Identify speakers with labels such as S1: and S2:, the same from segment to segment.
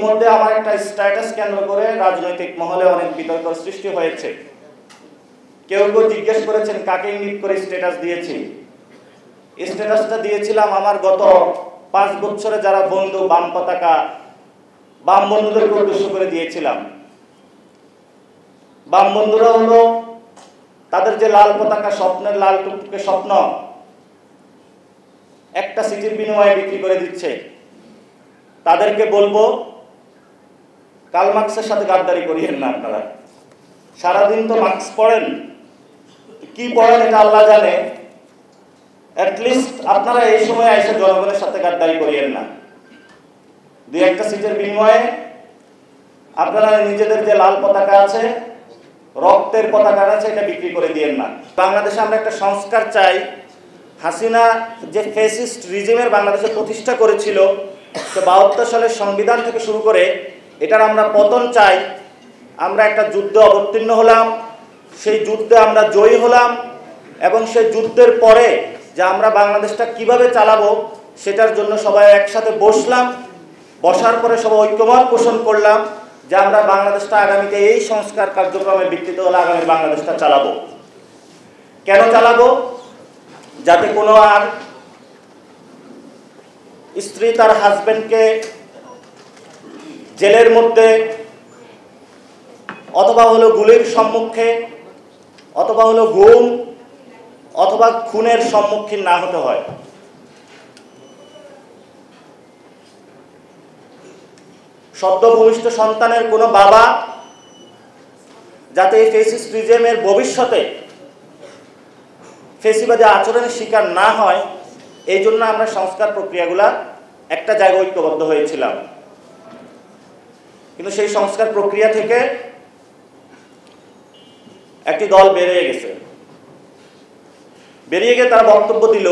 S1: ইতিমধ্যে আমার একটা স্ট্যাটাস কেন্দ্র করে রাজনৈতিক মহলে অনেক বিতর্ক সৃষ্টি হয়েছে। কেউ কেউ জিজ্ঞেস করেছেন কাকে ইঙ্গিত করে স্ট্যাটাস দিয়েছি। স্ট্যাটাসটা দিয়েছিলাম আমার গত 5 বছরে যারা বন্ধু বাম পতাকা বাম বন্ধুদেরকে উদ্দেশ্য করে দিয়েছিলাম। বাম বন্ধুরা হলো তাদের যে লাল পতাকা, স্বপ্নের লাল টুকটুকে স্বপ্ন একটা সিটির বিনিময়ে বিক্রি করে দিচ্ছে। তাদেরকে বলবো কার্ল মার্কসের সাথে গাদ্দারি করিয়েন না। আপনারা সারাদিন তো মার্কস পড়েন, কি পড়েন এটা আল্লাহ জানে। অ্যাটলিস্ট আপনারা এই সময় এসে জনগণের সাথে গাদ্দারি করিয়েন না। 2-1টা সিটের বিনিময়ে আপনারা নিজেদের যে লাল পতাকা আছে, রক্তের পতাকা আছে, এটা বিক্রি করে দিয়েন না। বাংলাদেশে আমরা একটা সংস্কার চাই। হাসিনা যে ফ্যাসিস্ট রিজিমের বাংলাদেশে প্রতিষ্ঠা করেছিল, তো 72 সালের সংবিধান থেকে শুরু করে এটার আমরা পতন চাই। আমরা একটা যুদ্ধে অবতীর্ণ হলাম, সেই যুদ্ধে আমরা জয়ী হলাম এবং সেই যুদ্ধের পরে যে আমরা বাংলাদেশটা কিভাবে চালাবো সেটার জন্য সবাই একসাথে বসলাম। বসার পরে সবাই ঐক্যমত পোষণ করলাম যে আমরা বাংলাদেশটা আগামীতে এই সংস্কার কার্যক্রমের ভিত্তিতে হলে আগামী বাংলাদেশটা চালাবো। কেন চালাবো? যাতে কোনো আর স্ত্রী তার হাজবেন্ডকে জেলের মধ্যে অথবা হলো গুলির সম্মুখে অথবা হলো গুম অথবা খুনের সম্মুখীন না হতে হয়। সদ্য ভূমিষ্ঠ সন্তানের কোনো বাবা যাতে এই ফ্যাসিস্ট রিজিমের ভবিষ্যতে ফ্যাসিবাদী আচরণের শিকার না হয়, এই জন্য আমরা সংস্কার প্রক্রিয়াগুলা একটা জায়গায় ঐক্যবদ্ধ হয়েছিলাম। কিন্তু সেই সংস্কার প্রক্রিয়া থেকে একটি দল বেরিয়ে গেছে। বেরিয়ে গিয়ে তারা বক্তব্য দিল,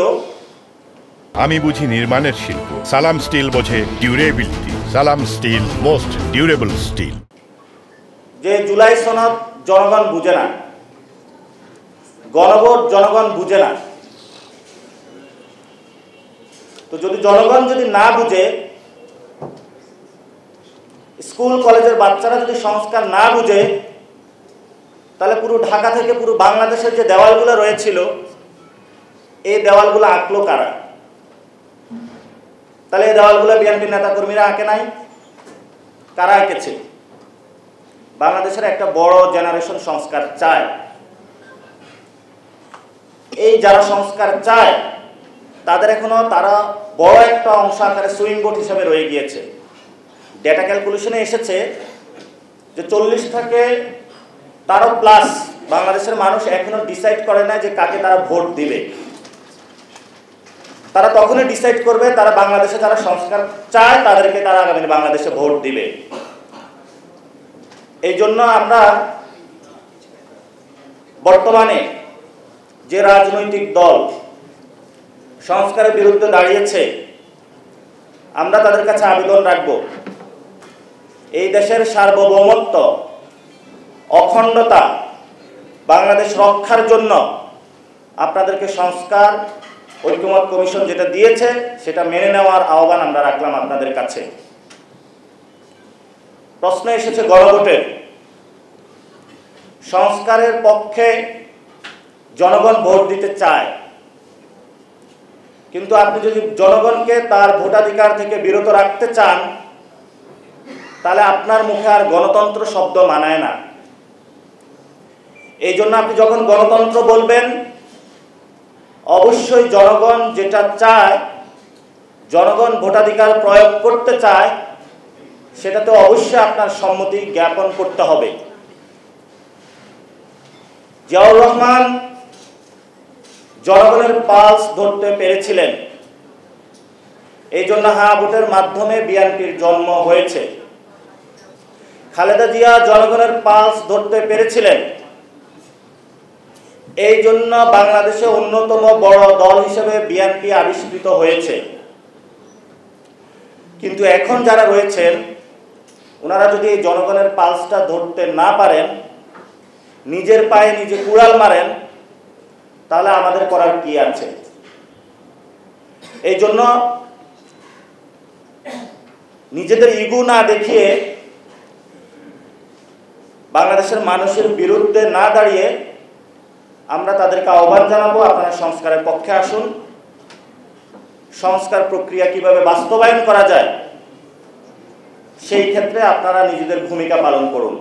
S2: আমি বুঝি নির্মাণের শিল্প, সালাম স্টিল বোঝে ডিউরেবিলিটি, সালাম স্টিল মোস্ট ডিউরেবল স্টিল।
S1: যে জুলাই সনদ জনগণ বুঝে না, গণভোট জনগণ বুঝে না। তো যদি জনগণ যদি না বুঝে, স্কুল কলেজের বাচ্চারা যদি সংস্কার না বুঝে, তাহলে পুরো ঢাকা থেকে পুরো বাংলাদেশের যে দেওয়ালগুলো রয়েছিল, এই দেওয়ালগুলো আঁকলো কারা? তাহলে এই দেওয়ালগুলো বিএনপির নেতাকর্মীরা আঁকে নাই, কারা এঁকেছে? বাংলাদেশের একটা বড় জেনারেশন সংস্কার চায়। এই যারা সংস্কার চায় তাদের এখনো তারা বড় একটা অংশ আকারে সুইং বোট হিসেবে রয়ে গিয়েছে। ডেটা ক্যালকুলেশনে এসেছে যে 40 থেকে তারও প্লাস বাংলাদেশের মানুষ এখনো ডিসাইড করে না যে কাকে তারা ভোট দিবে। তারা তখনই ডিসাইড করবে তারা বাংলাদেশে যারা সংস্কার চায় তাদেরকে তারা আগামী বাংলাদেশে ভোট দিবে। এই জন্য আমরা বর্তমানে যে রাজনৈতিক দল সংস্কারের বিরুদ্ধে দাঁড়িয়েছে, আমরা তাদের কাছে আবেদন রাখব, এই দেশের সার্বভৌমত্ব, অখণ্ডতা, বাংলাদেশ রক্ষার জন্য আপনাদেরকে সংস্কার ঐক্যমত কমিশন যেটা দিয়েছে সেটা মেনে নেওয়ার আহ্বান আমরা রাখলাম আপনাদের কাছে। প্রশ্ন এসেছে গণভোটের। সংস্কারের পক্ষে জনগণ ভোট দিতে চায়, কিন্তু আপনি যদি জনগণকে তার ভোটাধিকার থেকে বিরত রাখতে চান, তাহলে আপনার মুখে আর গণতন্ত্র শব্দ মানায় না। এই জন্য আপনি যখন গণতন্ত্র বলবেন, অবশ্যই জনগণ যেটা চায়, জনগণ ভোটাধিকার প্রয়োগ করতে চায়, সেটাতে অবশ্যই আপনার সম্মতি জ্ঞাপন করতে হবে। জিয়াউর রহমান জনগণের পালস ধরতে পেরেছিলেন, এই জন্য হ্যাঁ ভোটের মাধ্যমে বিএনপির জন্ম হয়েছে। খালেদা জিয়া জনগণের পালস ধরতে পেরেছিলেন, এই জন্য বাংলাদেশে অন্যতম বড় দল হিসেবে বিএনপি আবিষ্কৃত হয়েছে। কিন্তু এখন যারা রয়েছেন ওনারা যদি এই জনগণের পালসটা ধরতে না পারেন, নিজের পায়ে নিজে কুড়াল মারেন, তাহলে আমাদের করার কি আছে? এই জন্য নিজেদের ইগো না দেখিয়ে বাংলাদেশের মানুষের বিরুদ্ধে না দাঁড়িয়ে আমরা তাদেরকে আহ্বান জানাবো, আপনারা সংস্কারের পক্ষে আসুন। সংস্কার প্রক্রিয়া কিভাবে বাস্তবায়ন করা যায় সেই ক্ষেত্রে আপনারা নিজেদের ভূমিকা পালন করুন।